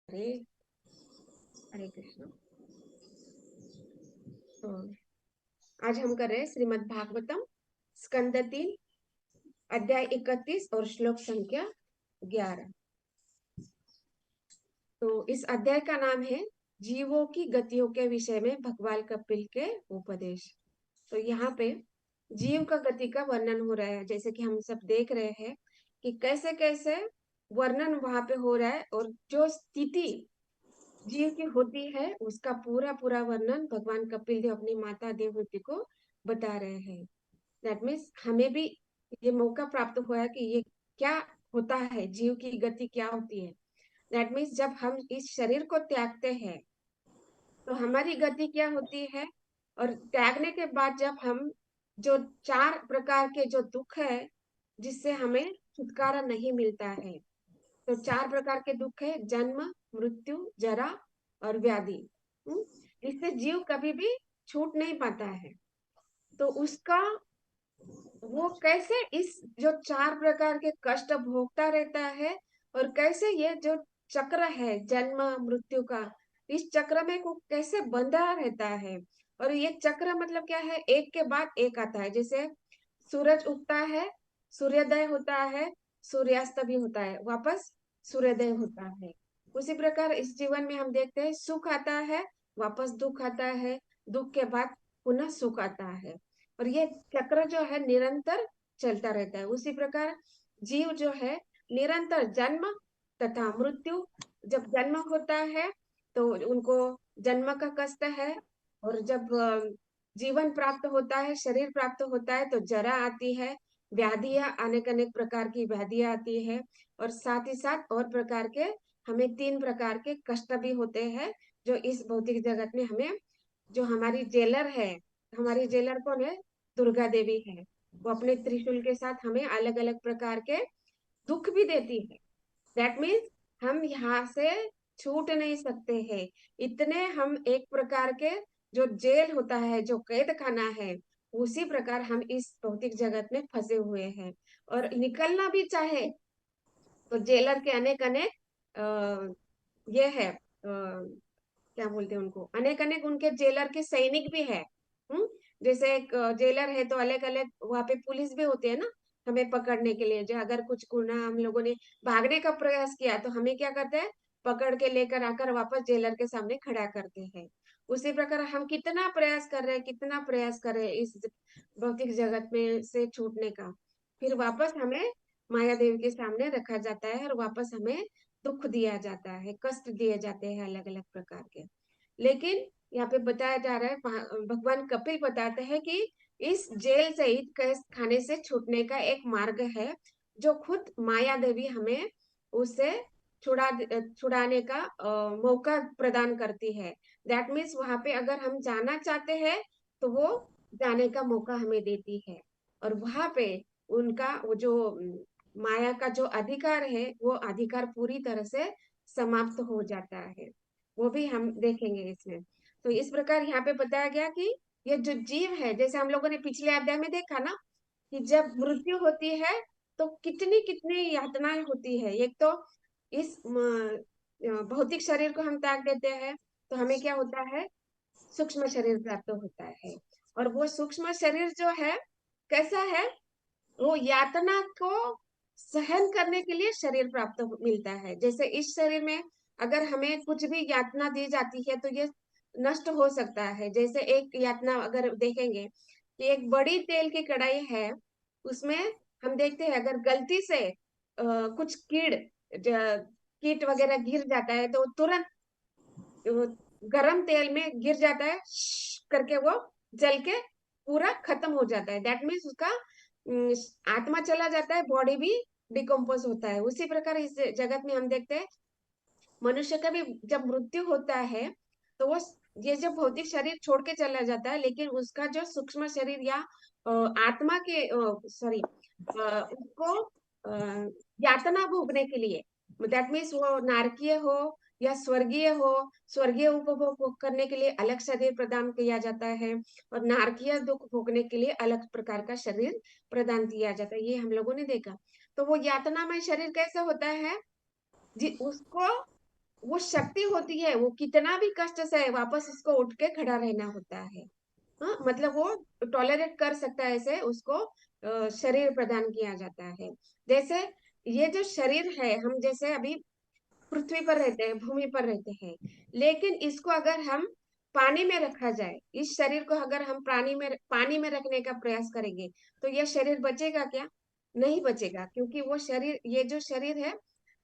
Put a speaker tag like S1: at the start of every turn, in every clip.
S1: हरे हरे कृष्ण। तो आज हम कर रहे हैं श्रीमद् भागवतम स्कंद 3 अध्याय 31 और श्लोक संख्या 11। तो इस अध्याय का नाम है जीवों की गतियों के विषय में भगवान कपिल के उपदेश। तो यहाँ पे जीव का गति का वर्णन हो रहा है, जैसे कि हम सब देख रहे हैं कि कैसे कैसे वर्णन वहां पे हो रहा है, और जो स्थिति जीव की होती है उसका पूरा पूरा वर्णन भगवान कपिल देव अपनी माता देवहूति को बता रहे हैं। दैट मीन्स हमें भी ये मौका प्राप्त हुआ है कि ये क्या होता है, जीव की गति क्या होती है। दैट मीन्स जब हम इस शरीर को त्यागते हैं तो हमारी गति क्या होती है, और त्यागने के बाद जब हम जो 4 प्रकार के जो दुख है जिससे हमें छुटकारा नहीं मिलता है। तो 4 प्रकार के दुख है, जन्म, मृत्यु, जरा और व्याधि। हम्म, इससे जीव कभी भी छूट नहीं पाता है। तो उसका वो कैसे इस जो 4 प्रकार के कष्ट भोगता रहता है, और कैसे ये जो चक्र है जन्म मृत्यु का, इस चक्र में वो कैसे बंधा रहता है। और ये चक्र मतलब क्या है, एक के बाद एक आता है। जैसे सूरज उगता है, सूर्योदय होता है, सूर्यास्त भी होता है, वापस सूर्योदय होता है। उसी प्रकार इस जीवन में हम देखते हैं सुख आता है, वापस दुख आता है, दुख के बाद पुनः सुख आता है। और ये चक्र जो है निरंतर चलता रहता है। उसी प्रकार जीव जो है निरंतर जन्म तथा मृत्यु, जब जन्म होता है तो उनको जन्म का कष्ट है, और जब जीवन प्राप्त होता है, शरीर प्राप्त होता है, तो जरा आती है, व्याधियां, अनेक अनेक प्रकार की व्याधियां आती है। और साथ ही साथ और प्रकार के हमें 3 प्रकार के कष्ट भी होते हैं, जो इस भौतिक जगत में हमें, जो हमारी जेलर है, हमारी जेलर कौन है, दुर्गा देवी है। वो अपने त्रिशूल के साथ हमें अलग अलग प्रकार के दुख भी देती है। दैट मीन्स हम यहाँ से छूट नहीं सकते हैं। इतने हम एक प्रकार के जो जेल होता है, जो कैद खाना है, उसी प्रकार हम इस भौतिक जगत में फंसे हुए हैं। और निकलना भी चाहे तो जेलर के अनेक अनेक ये है, क्या बोलते हैं उनको, अनेक अनेक उनके जेलर के सैनिक भी है। जैसे एक जेलर है तो अलग अलग वहां पे पुलिस भी होती है ना, हमें पकड़ने के लिए। जो अगर कुछ गुनाह हम लोगों ने भागने का प्रयास किया तो हमें क्या करते हैं, पकड़ के लेकर आकर वापस जेलर के सामने खड़ा करते हैं। उसी प्रकार हम कितना प्रयास कर रहे हैं, कितना प्रयास कर रहे हैं इस भौतिक जगत में से छूटने का, फिर वापस हमें माया देवी के सामने रखा जाता है, और वापस हमें दुख दिया जाता है, कष्ट दिए जाते हैं अलग अलग प्रकार के। लेकिन यहाँ पे बताया जा रहा है, भगवान कपिल बताते हैं कि इस जेल से, ईद कैद खाने से छूटने का एक मार्ग है, जो खुद माया देवी हमें उससे छुड़ाने का मौका प्रदान करती है। दैट मीन्स वहां पे अगर हम जाना चाहते हैं तो वो जाने का मौका हमें देती है। और वहां पे उनका वो जो माया का जो अधिकार है, वो अधिकार पूरी तरह से समाप्त हो जाता है। वो भी हम देखेंगे इसमें। तो इस प्रकार यहाँ पे बताया गया कि ये जो जीव है, जैसे हम लोगों ने पिछले अध्याय में देखा ना, कि जब मृत्यु होती है तो कितनी कितनी यातनाएं होती है। एक तो इस भौतिक शरीर को हम त्याग देते हैं तो हमें क्या होता है, सूक्ष्म शरीर प्राप्त होता है। और वो सूक्ष्म शरीर जो है कैसा है, वो यातना को सहन करने के लिए शरीर प्राप्त मिलता है। जैसे इस शरीर में अगर हमें कुछ भी यातना दी जाती है तो ये नष्ट हो सकता है। जैसे एक यातना अगर देखेंगे कि एक बड़ी तेल की कढ़ाई है, उसमें हम देखते हैं अगर गलती से कुछ कीट वगैरह गिर जाता है तो तुरंत वो गरम तेल में गिर जाता है, करके वो जल के पूरा खत्म हो जाता है। दैट मीन्स उसका अम, आत्मा चला जाता है, बॉडी भी डिकम्पोज होता है। उसी प्रकार इस जगत में हम देखते हैं मनुष्य का भी जब मृत्यु होता है तो वो ये जब भौतिक शरीर छोड़ के चला जाता है, लेकिन उसका जो सूक्ष्म शरीर या आत्मा के सॉरी उसको यातना भोगने के लिए, दैट मीन्स वो नारकीय हो या स्वर्गीय हो, स्वर्गीय उपभोग करने के लिए अलग शरीर प्रदान किया जाता है, और नारकीय दुख भोगने के लिए अलग प्रकार का शरीर प्रदान किया जाता है। ये हम लोगों ने देखा। तो वो यातना में शरीर कैसा होता है जी, उसको वो शक्ति होती है, वो कितना भी कष्ट से वापस उसको उठ के खड़ा रहना होता है। हाँ, मतलब वो टॉलरेट कर सकता है, ऐसे उसको शरीर प्रदान किया जाता है। जैसे ये जो शरीर है, हम जैसे अभी पृथ्वी पर रहते हैं, भूमि पर रहते हैं, लेकिन इसको अगर हम पानी में रखा जाए, इस शरीर को अगर हम पानी में रखने का प्रयास करेंगे, तो यह शरीर बचेगा क्या? नहीं बचेगा, क्योंकि वो शरीर, ये जो शरीर है,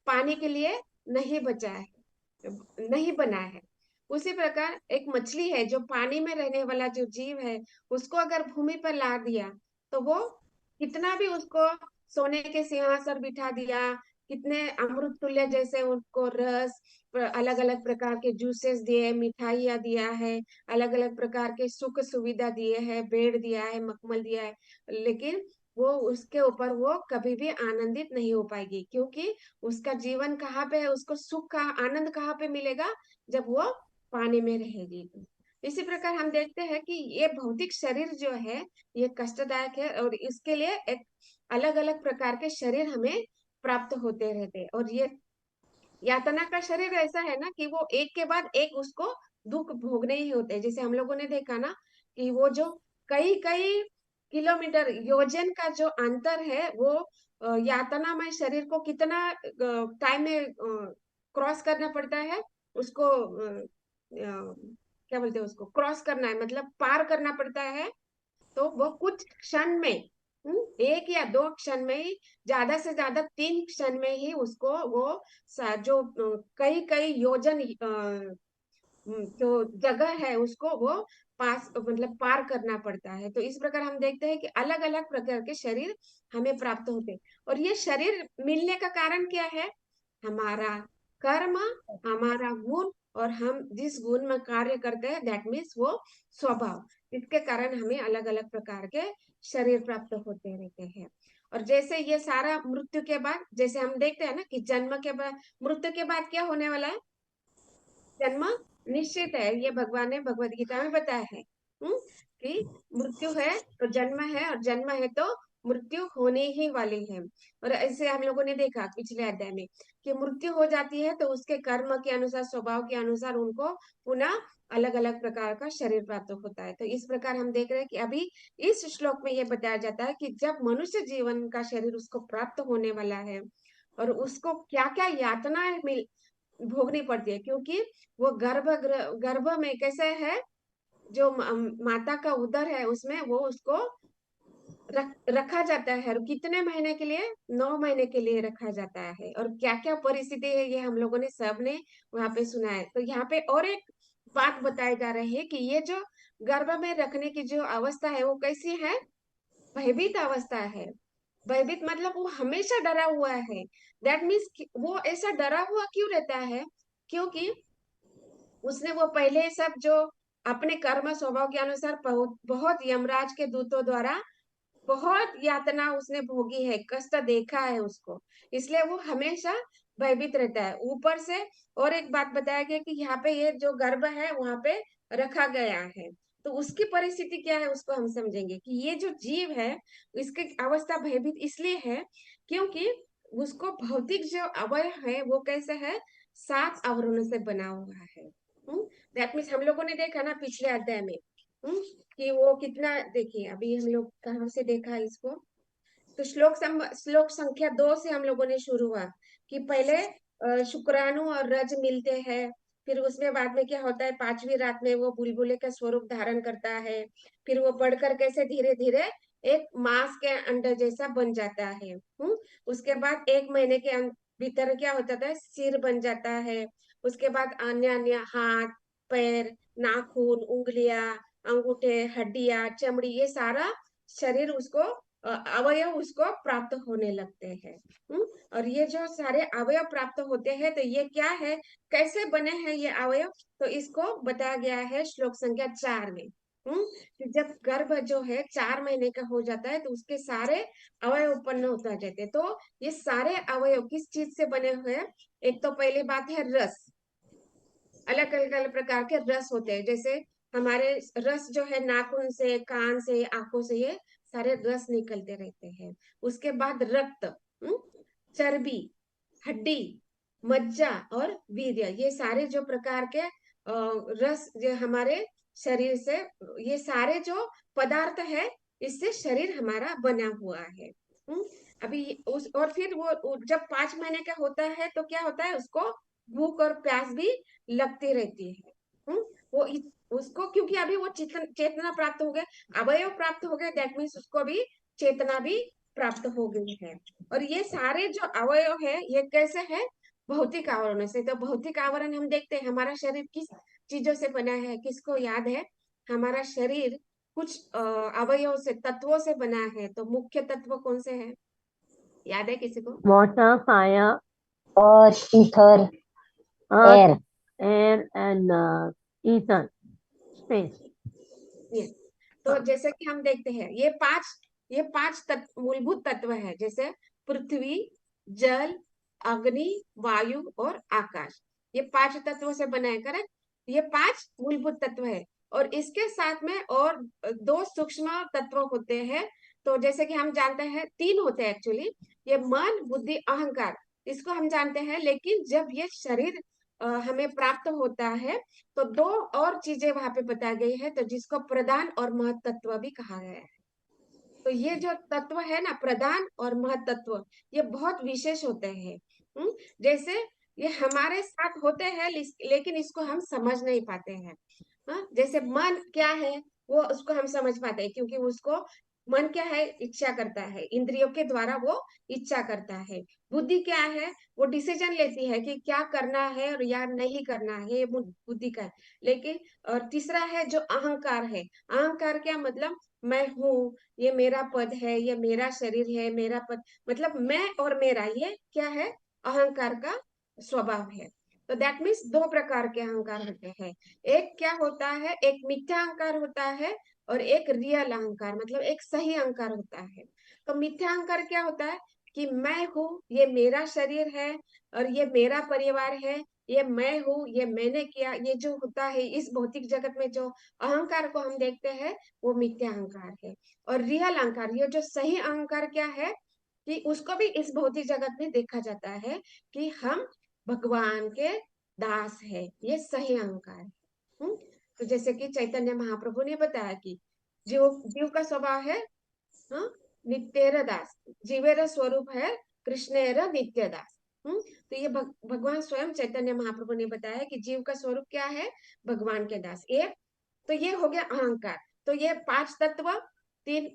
S1: पानी के लिए नहीं बचा है, नहीं बना है। उसी प्रकार एक मछली है जो पानी में रहने वाला जो जीव है, उसको अगर भूमि पर ला दिया, तो वो कितना भी उसको सोने के सिंहासन बिठा दिया, कितने अमृत तुल्य जैसे उनको रस, अलग अलग प्रकार के जूसेस दिए, मिठाइयाँ दिया है, अलग अलग प्रकार के सुख सुविधा दिए हैं, बेड दिया है, मखमल दिया है, लेकिन वो उसके ऊपर वो कभी भी आनंदित नहीं हो पाएगी, क्योंकि उसका जीवन कहाँ पे है, उसको सुख का आनंद कहाँ पे मिलेगा? जब वो पानी में रहेगी। इसी प्रकार हम देखते हैं कि ये भौतिक शरीर जो है, ये कष्टदायक है, और इसके लिए एक अलग अलग प्रकार के शरीर हमें प्राप्त होते रहते हैं। और ये यातना का शरीर ऐसा है ना कि वो एक के बाद एक उसको दुख भोगने ही होते हैं। जैसे हम लोगों ने देखा ना कि वो जो कई कई किलोमीटर योजन का जो अंतर है, वो यातनामय शरीर को कितना टाइम में क्रॉस करना पड़ता है, उसको क्या बोलते हैं, उसको क्रॉस करना है, मतलब पार करना पड़ता है। तो वो कुछ क्षण में, एक या दो क्षण में ही, ज्यादा से ज्यादा 3 क्षण में ही उसको वो जो कई कई योजन जो जगह है, उसको वो पास, मतलब पार करना पड़ता है। तो इस प्रकार हम देखते हैं कि अलग अलग प्रकार के शरीर हमें प्राप्त होते हैं। और ये शरीर मिलने का कारण क्या है? हमारा कर्म, हमारा गुण, और हम जिस गुण में कार्य करते हैं, दैट मीन्स वो स्वभाव, इसके कारण हमें अलग अलग प्रकार के शरीर प्राप्त होते रहते हैं। और जैसे ये सारा मृत्यु के बाद, जैसे हम देखते हैं ना कि जन्म के बाद, मृत्यु के बाद क्या होने वाला है? जन्म निश्चित है, ये भगवान ने भगवत गीता में बताया है। कि मृत्यु है तो जन्म है, और जन्म है तो मृत्यु होने ही वाली है। और ऐसे हम लोगों ने देखा पिछले अध्याय में कि मृत्यु हो जाती है तो उसके कर्म के अनुसार, स्वभाव के अनुसार उनको पुनः अलग अलग प्रकार का शरीर प्राप्त होता है। तो इस प्रकार हम देख रहे हैं कि अभी इस श्लोक में ये बताया जाता है कि जब मनुष्य जीवन का शरीर उसको प्राप्त होने वाला है, और उसको क्या क्या यातनाएं भोगनी पड़ती है, क्योंकि वो गर्भ में कैसे है, जो माता का उदर है, उसमें वो उसको रखा जाता है, और कितने महीने के लिए? 9 महीने के लिए रखा जाता है। और क्या क्या परिस्थिति है, ये हम लोगों ने सबने वहां पे सुना है। तो यहाँ पे और एक बात बताई जा रही है कि ये जो गर्भ में रखने की जो अवस्था है, वो कैसी है? भयभीत अवस्था है। भयभीत मतलब वो हमेशा डरा हुआ है। दैट मीन्स वो ऐसा डरा हुआ क्यों रहता है? क्योंकि उसने वो पहले सब जो अपने कर्म स्वभाव के अनुसार बहुत बहुत यमराज के दूतों द्वारा बहुत यातना उसने भोगी है, कष्ट देखा है उसको, इसलिए वो हमेशा भयभीत रहता है। ऊपर से और एक बात बताया गया कि यहाँ पे ये जो गर्भ है वहां पे रखा गया है, तो उसकी परिस्थिति क्या है उसको हम समझेंगे कि ये जो जीव है, इसकी अवस्था भयभीत इसलिए है क्योंकि उसको भौतिक जो अवयव है वो कैसे है? 7 आवरणों से बना हुआ है। दैट मीन्स हम लोगों ने देखा ना पिछले अध्याय में, कि वो कितना, देखिए अभी हम लोग कहाँ से देखा इसको, तो श्लोक संख्या 2 से हम लोगों ने शुरू हुआ कि पहले शुक्राणु और रज मिलते हैं, फिर उसमें बाद में क्या होता है, 5वीं रात में वो बुलबुले का स्वरूप धारण करता है, फिर वो बढ़कर कैसे धीरे धीरे एक मांस के अंडे जैसा बन जाता है। उसके बाद 1 महीने के भीतर क्या होता था, सिर बन जाता है। उसके बाद अन्य अन्य हाथ, पैर, नाखून, उंगलियां, अंगूठे, हड्डियां, चमड़ी, ये सारा शरीर उसको अवयव उसको प्राप्त होने लगते हैं। और ये जो सारे अवयव प्राप्त होते हैं, तो ये क्या है, कैसे बने हैं ये अवयव? तो इसको बताया गया है श्लोक संख्या 4 में। कि जब गर्भ जो है 4 महीने का हो जाता है, तो उसके सारे अवयव उत्पन्न होता जाते हैं। तो ये सारे अवयव किस चीज से बने हुए हैं? एक तो पहली बात है रस, अलग अलग प्रकार के रस होते हैं। जैसे हमारे रस जो है नाखून से, कान से, आंखों से, ये सारे रस निकलते रहते हैं। उसके बाद रक्त, चर्बी, हड्डी, मज्जा और वीर्य, ये सारे जो प्रकार के रस जो हमारे शरीर से, ये सारे जो पदार्थ है, इससे शरीर हमारा बना हुआ है। अभी उस और फिर वो जब 5 महीने का होता है तो क्या होता है, उसको भूख और प्यास भी लगती रहती है। वो उसको, क्योंकि अभी वो चेतना प्राप्त हो गया, अवयव प्राप्त हो गया, दैट मीन्स उसको भी चेतना भी प्राप्त हो गई है। और ये सारे जो अवयव है, ये कैसे है, भौतिक आवरण से। तो भौतिक आवरण हम देखते हैं, हमारा शरीर किस चीजों से बना है, किसको याद है? हमारा शरीर कुछ अवयव से, तत्वों से बना है। तो मुख्य तत्व कौन से हैं, याद है किसी को?
S2: Water, fire,
S3: earth, ether,
S2: earth,
S3: air.
S2: Air and ether, space.
S1: ये तो जैसे कि हम देखते हैं, ये पांच मूलभूत तत्व है, जैसे पृथ्वी, जल, अग्नि, वायु और आकाश। ये 5 तत्वों से बना है, करेक्ट? ये 5 मूलभूत तत्व है। और इसके साथ में और 2 सूक्ष्म तत्व होते हैं। तो जैसे कि हम जानते हैं, 3 होते हैं एक्चुअली, ये मन, बुद्धि, अहंकार, इसको हम जानते हैं। लेकिन जब ये शरीर हमें प्राप्त होता है, तो 2 और चीजें वहां पे बताई गई है, तो जिसको प्रधान और महतत्व भी कहा गया है। तो ये जो तत्व है ना, प्रधान और महतत्व, ये बहुत विशेष होते हैं। जैसे ये हमारे साथ होते हैं, लेकिन इसको हम समझ नहीं पाते हैं। जैसे मन क्या है, वो उसको हम समझ पाते हैं, क्योंकि उसको मन क्या है, इच्छा करता है, इंद्रियों के द्वारा वो इच्छा करता है। बुद्धि क्या है, वो डिसीजन लेती है कि क्या करना है और या नहीं करना है, ये बुद्धि का है। लेकिन और तीसरा है जो अहंकार है। अहंकार क्या मतलब, मैं हूँ, ये मेरा पद है, ये मेरा शरीर है, मेरा पद, मतलब मैं और मेरा, ये क्या है, अहंकार का स्वभाव है। तो दैट मीन्स 2 प्रकार के अहंकार होते हैं। एक क्या होता है, एक मिथ्या अहंकार होता है, और एक रियल अहंकार, मतलब एक सही अहंकार होता है। तो मिथ्या अहंकार क्या होता है, कि मैं हूँ, ये मेरा शरीर है, और ये मेरा परिवार है, ये मैं हूँ, ये मैंने किया, ये जो होता है इस भौतिक जगत में, जो अहंकार को हम देखते हैं, वो मिथ्या अहंकार है। और रियल अहंकार, ये जो सही अहंकार क्या है, कि उसको भी इस भौतिक जगत में देखा जाता है, कि हम भगवान के दास है, ये सही अहंकार है। तो जैसे कि चैतन्य महाप्रभु ने बताया कि जीव जीव का स्वभाव है, हाँ, नित्येर दास, जीवेर स्वरूप है कृष्णेर नित्य दास। तो ये भगवान स्वयं चैतन्य महाप्रभु ने बताया कि जीव का स्वरूप क्या है, भगवान के दास। ये तो ये हो गया अहंकार। तो ये 5 तत्व, 3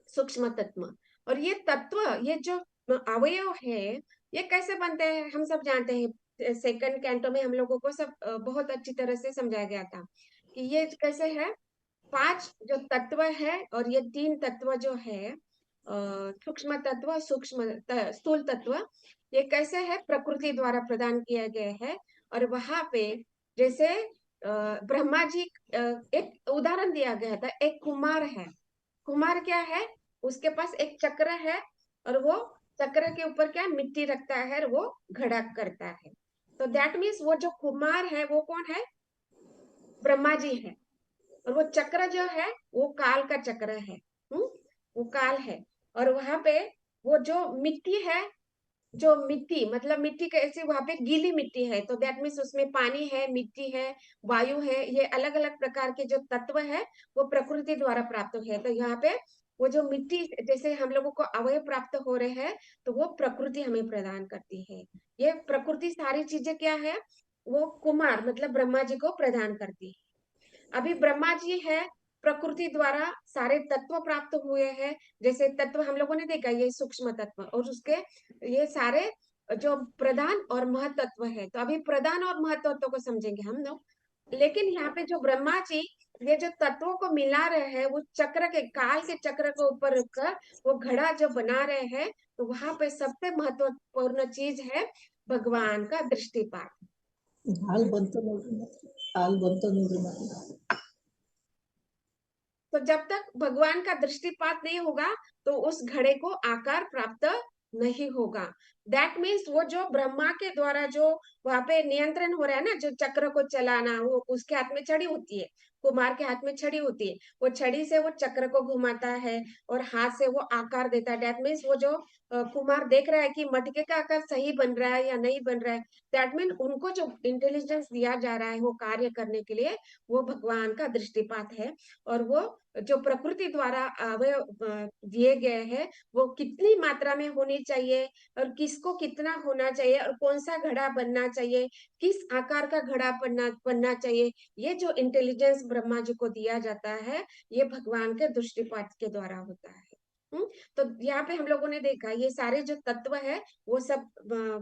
S1: सूक्ष्म तत्व, और ये तत्व, ये जो अवयव है, ये कैसे बनते हैं, हम सब जानते हैं। सेकंड कैंटो में हम लोगों को सब बहुत अच्छी तरह से समझाया गया था कि ये कैसे है। 5 जो तत्व है, और ये 3 तत्व जो है, सूक्ष्म तत्व, स्थूल तत्व, ये कैसे है, प्रकृति द्वारा प्रदान किया गया है। और वहां पे जैसे ब्रह्मा जी, एक उदाहरण दिया गया था, एक कुमार है। कुमार क्या है, उसके पास एक चक्र है, और वो चक्र के ऊपर क्या मिट्टी रखता है, और वो घड़ा करता है। तो दैट मीन्स वो जो कुमार है, वो कौन है, ब्रह्मा जी है। और वो चक्र जो है, वो काल का चक्र है। वो काल है। और वहां पे वो जो मिट्टी है, जो मिट्टी मतलब मिट्टी कैसे, वहां पे गीली मिट्टी है, तो दैट मीन्स उसमें पानी है, मिट्टी है, वायु है, ये अलग अलग प्रकार के जो तत्व है, वो प्रकृति द्वारा प्राप्त है। तो यहाँ पे वो जो मिट्टी, जैसे हम लोगों को अवयव प्राप्त हो रहे हैं, तो वो प्रकृति हमें प्रदान करती है। ये प्रकृति सारी चीजें क्या है, वो कुमार मतलब ब्रह्मा जी को प्रदान करती है। अभी ब्रह्मा जी है, प्रकृति द्वारा सारे तत्व प्राप्त हुए हैं। जैसे तत्व हम लोगों ने देखा, ये सूक्ष्म तत्व, और उसके ये सारे जो प्रधान और महतत्व है। तो अभी प्रधान और महतत्व को समझेंगे हम लोग। लेकिन यहाँ पे जो ब्रह्मा जी ये जो तत्वों को मिला रहे हैं, वो चक्र के, काल के चक्र के ऊपर रखकर वो घड़ा जो बना रहे हैं, तो वहां पे सबसे महत्वपूर्ण चीज है भगवान का दृष्टिपात।
S4: ಹಾಲು ಬಂತು ನೋಡ್ರಿ ಮತ್ತೆ ಹಾಲು ಬಂತು ನೋಡ್ರಿ ಮತ್ತೆ
S1: तो जब तक भगवान का दृष्टिपात नहीं होगा, तो उस घड़े को आकार प्राप्त नहीं होगा। दैट मीन्स वो जो ब्रह्मा के द्वारा जो वहां पे नियंत्रण हो रहा है ना, जो चक्र को चलाना, वो उसके हाथ में छड़ी होती है, कुमार के हाथ में छड़ी होती है, वो छड़ी से वो चक्र को घुमाता है और हाथ से वो आकार देता है। दैट मीन्स वो जो कुमार देख रहा है कि मटके का आकार सही बन रहा है या नहीं बन रहा है, दैट मीन उनको जो इंटेलिजेंस दिया जा रहा है वो कार्य करने के लिए, वो भगवान का दृष्टिपात है। और वो जो प्रकृति द्वारा दिए गए हैं, वो कितनी मात्रा में होनी चाहिए और किसको कितना होना चाहिए और कौन सा घड़ा बनना चाहिए, किस आकार का घड़ा बनना चाहिए, ये जो इंटेलिजेंस ब्रह्मा जी को दिया जाता है, ये भगवान के दृष्टिपात के द्वारा होता है। तो यहाँ पे हम लोगों ने देखा ये सारे जो तत्व है वो सब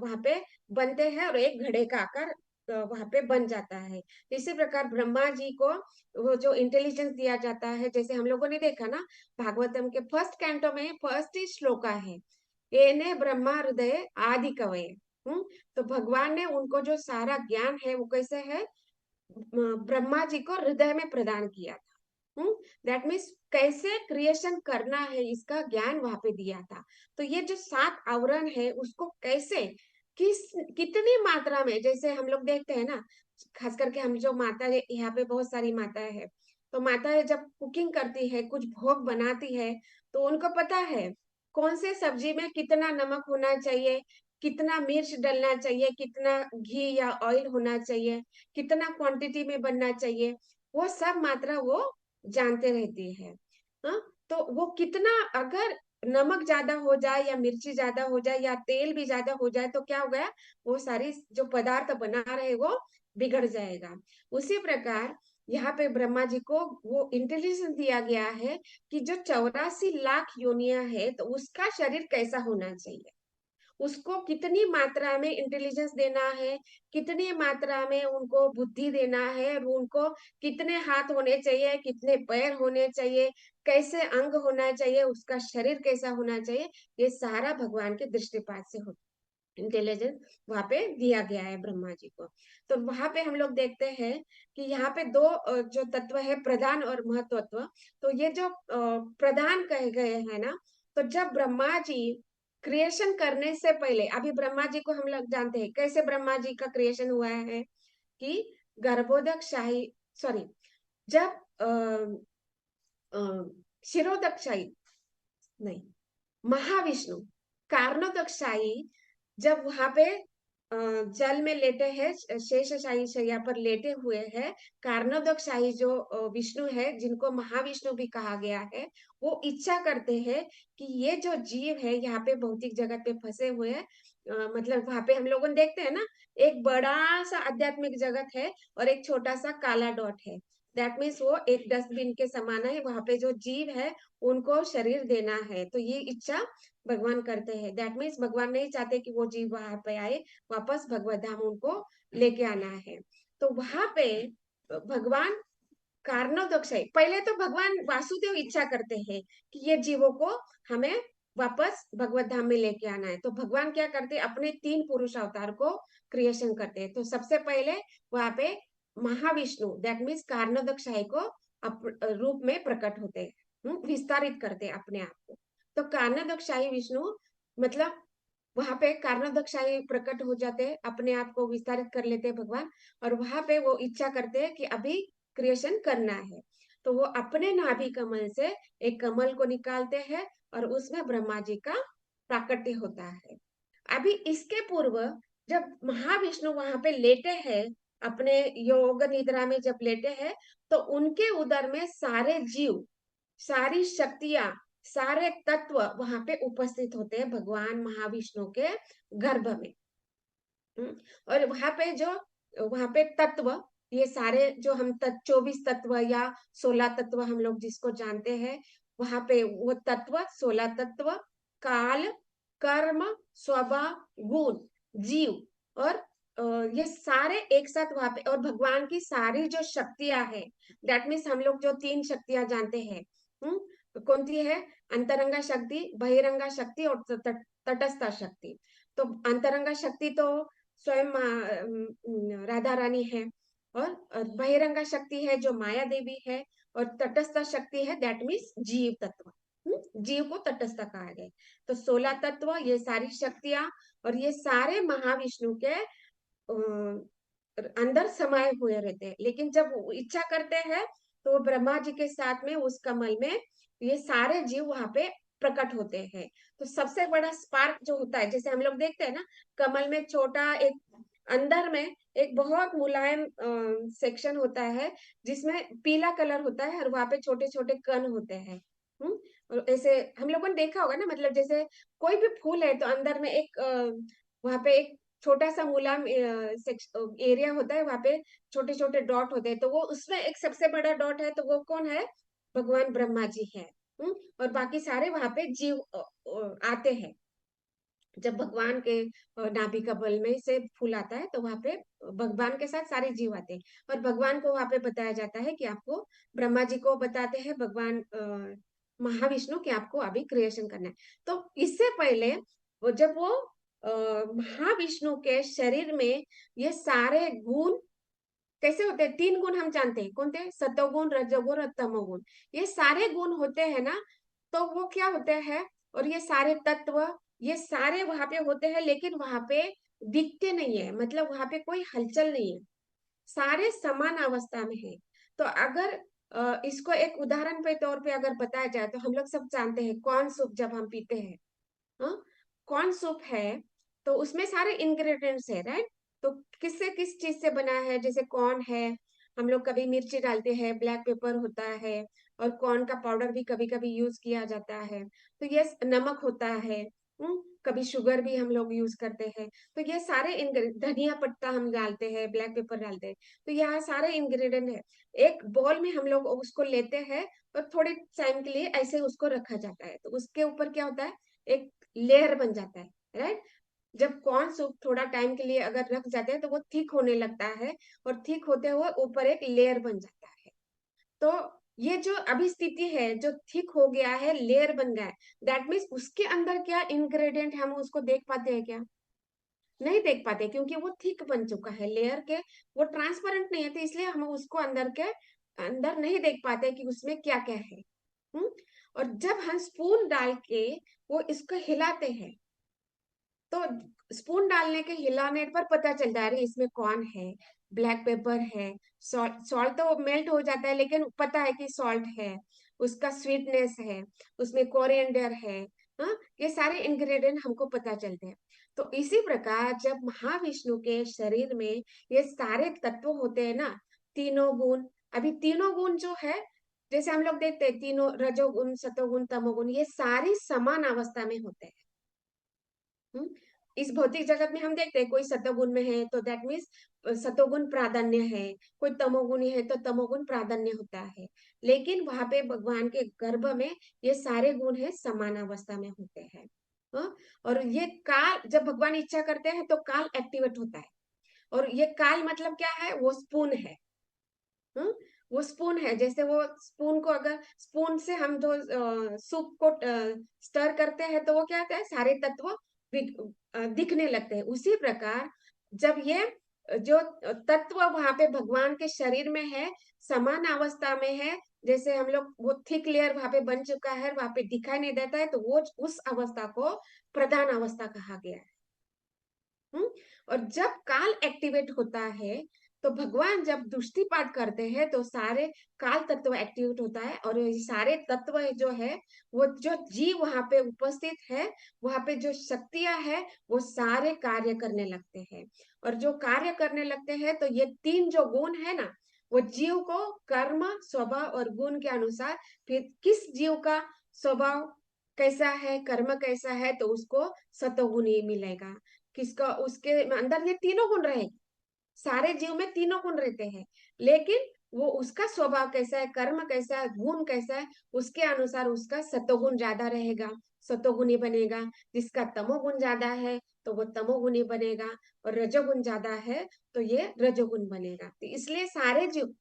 S1: वहां पे बनते हैं और एक घड़े का आकार वहां पे बन जाता है। इसी प्रकार ब्रह्मा जी को वो जो इंटेलिजेंस दिया जाता है, जैसे हम लोगों ने देखा ना, भागवतम के फर्स्ट कैंटो में फर्स्ट ही श्लोका है, येने ब्रह्मा हृदय आदि कवये। तो भगवान ने उनको जो सारा ज्ञान है वो कैसे है, ब्रह्मा जी को हृदय में प्रदान किया था। दैट मीन्स कैसे क्रिएशन करना है इसका ज्ञान वहां पे दिया था। तो ये जो 7 आवरण है उसको कैसे, किस कितनी मात्रा में, जैसे हम लोग देखते हैं ना, खास करके हम जो माता है, यहाँ पे बहुत सारी माताएं है, तो माताएं जब कुकिंग करती है, कुछ भोग बनाती है, तो उनको पता है कौन से सब्जी में कितना नमक होना चाहिए, कितना मिर्च डलना चाहिए, कितना घी या ऑयल होना चाहिए, कितना क्वांटिटी में बनना चाहिए, वो सब मात्रा वो जानते रहती है। हाँ, तो वो कितना, अगर नमक ज्यादा हो जाए या मिर्ची ज्यादा हो जाए या तेल भी ज्यादा हो जाए तो क्या हो गया, वो सारी जो पदार्थ बना रहे वो बिगड़ जाएगा। उसी प्रकार यहाँ पे ब्रह्मा जी को वो इंटेलिजेंस दिया गया है कि जो 84 लाख योनियां है तो उसका शरीर कैसा होना चाहिए, उसको कितनी मात्रा में इंटेलिजेंस देना है, कितनी मात्रा में उनको बुद्धि देना है, और उनको कितने हाथ होने चाहिए, कितने पैर होने चाहिए, कैसे अंग होना चाहिए, उसका शरीर कैसा होना चाहिए, ये सारा भगवान के दृष्टिपात से होता है। इंटेलिजेंस वहां पे दिया गया है ब्रह्मा जी को। तो वहां पे हम लोग देखते हैं कि यहाँ पे दो जो तत्व है, प्रधान और महत्वत्व। तो ये जो प्रधान कहे गए हैं ना, तो जब ब्रह्मा जी क्रिएशन करने से पहले, अभी ब्रह्मा जी को हम लोग जानते हैं कैसे ब्रह्मा जी का क्रिएशन हुआ है, कि गर्भोदक शाही, सॉरी, जब शिरोदक शाही, नहीं, महाविष्णु कारणोदकशाही जब वहां पे जल में लेटे हैं, शेषशाही शैया पर लेटे हुए हैं, कारणोदकशाही जो विष्णु है, जिनको महाविष्णु भी कहा गया है, वो इच्छा करते हैं कि ये जो जीव है यहाँ पे भौतिक जगत पे फंसे हुए हैं, मतलब वहां पे हम लोगों ने देखते हैं ना, एक बड़ा सा आध्यात्मिक जगत है और एक छोटा सा काला डॉट है। दैट मीन्स वो एक डस्टबिन के समान है, वहां पे जो जीव है उनको शरीर देना है, तो ये इच्छा भगवान करते हैं। दैट मीन्स भगवान नहीं चाहते कि वो जीव वहां पे आए, वापस भगवत धाम उनको लेके आना है। तो वहां पे भगवान कारणोदक्षय, पहले तो भगवान वासुदेव इच्छा करते हैं कि ये जीवों को हमें वापस भगवत धाम में लेके आना है। तो भगवान क्या करते हैं, अपने 3 पुरुष अवतार को क्रिएशन करते हैं। तो सबसे पहले वहां पे महाविष्णु, दैट मीन्स कारणोदक्षय को रूप में प्रकट होते हैं, विस्तारित करते हैं अपने आप को। तो कारणोदक्षाई विष्णु, मतलब वहां पे कारणोदक्षाई प्रकट हो जाते हैं, अपने आप को विस्तारित कर लेते हैं भगवान, और वहां पे वो इच्छा करते हैं कि अभी क्रिएशन करना है। तो वो अपने नाभि कमल से एक कमल को निकालते हैं और उसमें ब्रह्मा जी का प्राकट्य होता है। अभी इसके पूर्व जब महाविष्णु वहां पे लेटे हैं, अपने योग निद्रा में जब लेटे हैं, तो उनके उदर में सारे जीव, सारी शक्तियां, सारे तत्व वहां पे उपस्थित होते हैं भगवान महाविष्णु के गर्भ में। और वहां पे तत्व, ये सारे जो हम 24 तत्व या 16 तत्व हम लोग जिसको जानते हैं, वहां पे वो तत्व 16 तत्व, काल, कर्म, स्वभाव, गुण, जीव और ये सारे एक साथ वहां पे, और भगवान की सारी जो शक्तियां हैं, दैट मीन्स हम लोग जो 3 शक्तियां जानते हैं, कौन सी है, अंतरंगा शक्ति, बहिरंगा शक्ति और तटस्थ शक्ति। तो अंतरंगा शक्ति तो स्वयं राधा रानी है, और बहिरंगा शक्ति है जो माया देवी है, और तटस्थ शक्ति है दैट मीन्स जीव तत्व। जीव को तटस्थ कहा गया। तो 16 तत्व, ये सारी शक्तियां और ये सारे महाविष्णु के अंदर समाये हुए रहते हैं। लेकिन जब वो इच्छा करते हैं तो वो ब्रह्मा जी के साथ में उस कमल में ये सारे जीव वहां पे प्रकट होते हैं। तो सबसे बड़ा स्पार्क जो होता है, जैसे हम लोग देखते हैं ना, कमल में छोटा एक अंदर में एक बहुत मुलायम सेक्शन होता है जिसमें पीला कलर होता है और वहां पे छोटे छोटे कण होते हैं। और ऐसे हम लोगों ने देखा होगा ना, मतलब जैसे कोई भी फूल है तो अंदर में एक वहां पे एक छोटा सा मुलायम एरिया होता है, वहां पे छोटे छोटे डॉट होते हैं। तो वो उसमें एक सबसे बड़ा डॉट है, तो वो कौन है? भगवान ब्रह्मा जी है। और बाकी सारे वहां पे जीव आते हैं। जब भगवान के नाभि कमल में से फूल आता है तो वहां पे भगवान के साथ सारे जीव आते हैं। और भगवान को वहां पे बताया जाता है कि आपको, ब्रह्मा जी को बताते हैं भगवान महाविष्णु कि आपको अभी क्रिएशन करना है। तो इससे पहले जब वो महाविष्णु के शरीर में ये सारे गुण कैसे होते हैं? 3 गुण हम जानते हैं, कौन थे? सतोगुण, रजोगुण और तमोगुण। ये सारे गुण होते हैं ना, तो वो क्या होते हैं? और ये सारे तत्व, ये सारे वहां पे होते हैं, लेकिन वहां पे दिखते नहीं है, मतलब वहां पे कोई हलचल नहीं है, सारे समान अवस्था में है। तो अगर इसको एक उदाहरण पे तौर पे अगर बताया जाए तो हम लोग सब जानते हैं कॉर्न सूप जब हम पीते हैं, हाँ, कॉर्न सूप है तो उसमें सारे इंग्रेडिएंट्स है, राइट? तो किससे किस चीज से बना है? जैसे कॉर्न है, हम लोग कभी मिर्ची डालते हैं, ब्लैक पेपर होता है, और कॉर्न का पाउडर भी कभी कभी यूज किया जाता है। तो ये नमक होता है, कभी शुगर भी हम लोग यूज करते हैं। तो ये सारे धनिया पत्ता हम डालते हैं, ब्लैक पेपर डालते हैं। तो यहाँ सारे इंग्रेडिएंट है, एक बॉल में हम लोग उसको लेते हैं और थोड़े टाइम के लिए ऐसे उसको रखा जाता है। तो उसके ऊपर क्या होता है? एक लेयर बन जाता है, राइट? जब कॉर्न सूप थोड़ा टाइम के लिए अगर रख जाते हैं तो वो थिक होने लगता है, और थिक होते हुए ऊपर एक लेयर बन जाता है। तो ये जो अभी स्थिति है, जो थिक हो गया है, लेयर बन गया है, दैट मीन्स उसके अंदर क्या इंग्रेडिएंट, हम उसको देख पाते हैं क्या? नहीं देख पाते, क्योंकि वो थिक बन चुका है लेयर के, वो ट्रांसपेरेंट नहीं है, तो इसलिए हम उसको अंदर के अंदर नहीं देख पाते कि उसमें क्या क्या है। और जब हम स्पून डाल के वो इसको हिलाते हैं, तो स्पून डालने के हिलाने पर पता चलता है, अरे इसमें कौन है, ब्लैक पेपर है, सॉल्ट। सॉल्ट तो मेल्ट हो जाता है, लेकिन पता है कि सॉल्ट है, उसका स्वीटनेस है, उसमें कोरिएंडर है। हाँ, ये सारे इंग्रेडिएंट हमको पता चलते हैं। तो इसी प्रकार जब महाविष्णु के शरीर में ये सारे तत्व होते हैं ना, तीनों गुण, अभी तीनों गुण जो है, जैसे हम लोग देखते हैं तीनों रजोगुण, सतोगुण, तमोगुण, ये सारी समान अवस्था में होते हैं। इस भौतिक जगत में हम देखते हैं कोई सतोगुण में है तो दैट मीन्स सतोगुण प्राधान्य है, कोई तमोगुणी है तो तमोगुण प्राधान्य होता है। लेकिन वहां पे भगवान के गर्भ में ये सारे गुण है समान अवस्था में होते हैं। और ये काल, जब भगवान इच्छा करते हैं तो काल एक्टिवेट होता है। और ये काल मतलब क्या है? वो स्पून है। वो स्पून है, जैसे वो स्पून को, अगर स्पून से हम जो सूप को स्टर करते हैं तो वो क्या होता है? सारे तत्व दिखने लगते हैं। उसी प्रकार जब ये जो तत्व वहां पे भगवान के शरीर में है, समान अवस्था में है, जैसे हम लोग वो थिक लेयर वहां पे बन चुका है, वहां पे दिखाई नहीं देता है, तो वो उस अवस्था को प्रधान अवस्था कहा गया है। और जब काल एक्टिवेट होता है तो भगवान जब दृष्टिपात करते हैं तो सारे काल तत्व एक्टिवेट होता है, और ये सारे तत्व जो है, वो जो जीव वहां पे उपस्थित है, वहां पे जो शक्तियां है, वो सारे कार्य करने लगते हैं। और जो कार्य करने लगते हैं तो ये 3 जो गुण है ना, वो जीव को कर्म, स्वभाव और गुण के अनुसार, फिर किस जीव का स्वभाव कैसा है, कर्म कैसा है, तो उसको सतोगुण ही मिलेगा। किसका, उसके अंदर ये तीनों गुण रहेंगे। सारे जीव में तीनों गुण रहते हैं, लेकिन वो उसका स्वभाव कैसा है, कर्म कैसा है, गुण कैसा है, उसके अनुसार उसका सतोगुण ज्यादा रहेगा, सतोगुणी बनेगा। जिसका तमोगुण ज्यादा है तो वो तमोगुणी बनेगा, और रजोगुण ज्यादा है तो ये रजोगुण बनेगा। तो इसलिए सारे जीव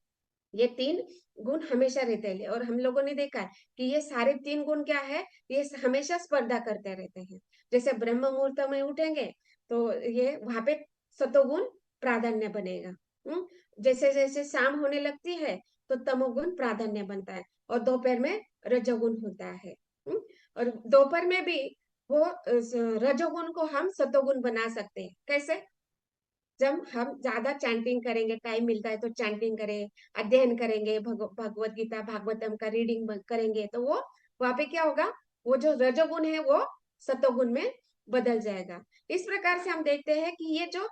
S1: ये 3 गुण हमेशा रहते हैं। और हम लोगों ने देखा है कि ये सारे 3 गुण क्या है, ये हमेशा स्पर्धा करते रहते हैं। जैसे ब्रह्म मुहूर्त में उठेंगे तो ये वहां पे सतोगुण प्राधान्य बनेगा। जैसे जैसे शाम होने लगती है तो तमोगुण प्राधान्य बनता है, और दोपहर में रजोगुण होता है। और दोपहर में भी वो रजोगुण को हम सतोगुण बना सकते हैं। कैसे? जब हम ज्यादा चैंटिंग करेंगे, टाइम मिलता है तो चैंटिंग करें, अध्ययन करेंगे, भगवत गीता भागवतम का रीडिंग करेंगे, तो वो वहां पे क्या होगा, वो जो रजोगुण है वो सतोगुण में बदल जाएगा। इस प्रकार से हम देखते हैं कि ये जो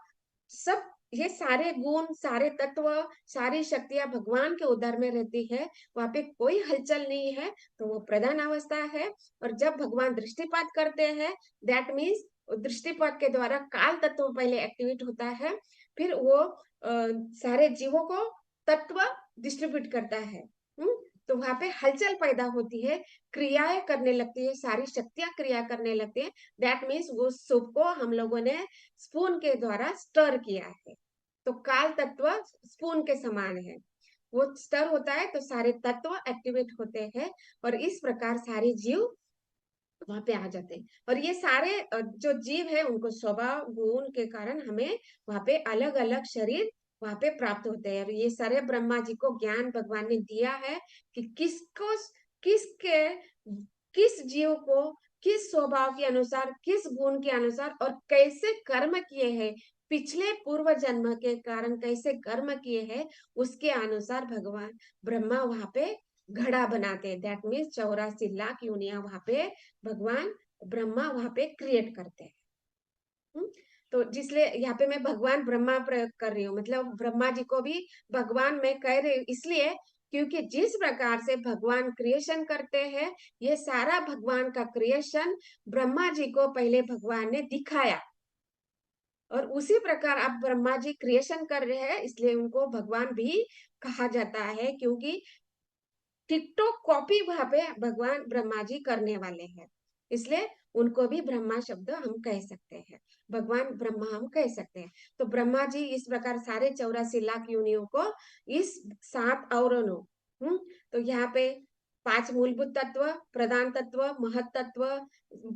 S1: सब, ये सारे गुण, सारे तत्व, सारी शक्तियां भगवान के उदर में रहती है, वहां पे कोई हलचल नहीं है, तो वो प्रधान अवस्था है। और जब भगवान दृष्टिपात करते हैं, दैट मीन्स दृष्टिपात के द्वारा काल तत्व पहले एक्टिवेट होता है, फिर वो सारे जीवों को तत्व डिस्ट्रीब्यूट करता है। तो वहां पे हलचल पैदा होती है, क्रियाएं करने लगती है, सारी शक्तियां क्रिया करने लगती है। दैट मीन्स वो सूप को हम लोगों ने स्पून के द्वारा स्टर किया है। तो काल तत्व स्पून के समान है, वो स्टर होता है तो सारे तत्व एक्टिवेट होते हैं, और इस प्रकार सारे जीव वहां पे आ जाते हैं। और ये सारे जो जीव है उनको स्वभाव गुण के कारण हमें वहां पे अलग अलग शरीर वहां पे प्राप्त होते हैं। और ये सारे ब्रह्मा जी को ज्ञान भगवान ने दिया है कि किसको, किसके, किस जीव को किस स्वभाव के अनुसार, किस गुण के अनुसार और कैसे कर्म किए हैं, पिछले पूर्व जन्म के कारण कैसे कर्म किए हैं, उसके अनुसार भगवान ब्रह्मा वहां पे घड़ा बनाते हैं। दैट मीन्स 84 लाख योनियां वहां पे भगवान ब्रह्मा वहां पे क्रिएट करते हैं। हम्म? तो जिसलिए यहाँ पे मैं भगवान ब्रह्मा प्रयोग कर रही हूँ, मतलब ब्रह्मा जी को भी भगवान मैं कह रही हूँ, इसलिए क्योंकि जिस प्रकार से भगवान क्रिएशन करते हैं, ये सारा भगवान का क्रिएशन ब्रह्मा जी को पहले भगवान ने दिखाया, और उसी प्रकार अब ब्रह्मा जी क्रिएशन कर रहे हैं, इसलिए उनको भगवान भी कहा जाता है, क्योंकि टिकटॉक कॉपी वहां पे भगवान ब्रह्मा जी करने वाले हैं, इसलिए उनको भी ब्रह्मा शब्द हम कह सकते हैं, भगवान ब्रह्मा हम कह सकते हैं। तो ब्रह्मा जी इस प्रकार सारे 84 लाख योनियों को इस 7 आवरणों, तो यहाँ पे 5 मूलभूत तत्व, प्रधान तत्व, महत तत्व,